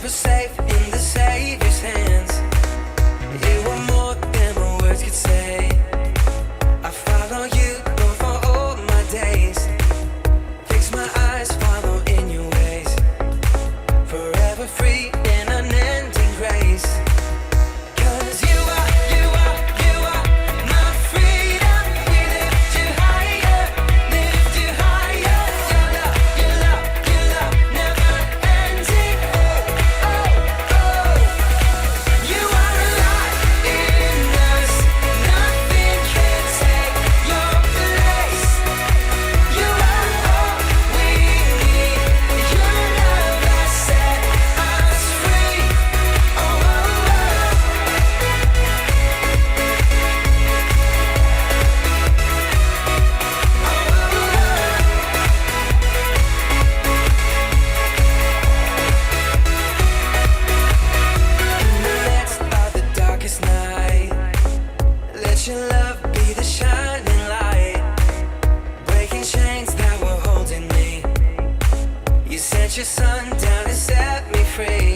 was safe in the Savior's hands. You were more than my words could say. I follow you, Lord, for all my days. Fix my eyes, follow in your ways. Forever free in unending grace. 'Cause you are my freedom. We lift you higher, lift you higher. Your love never ending. Oh, oh. You are alive in us. Nothing can take your place. You are all we need. Your love has set us free. Oh, oh, oh. In the midst of the darkest night, let your love be the shining light, breaking chains that were holding me. You sent your son down to set me free.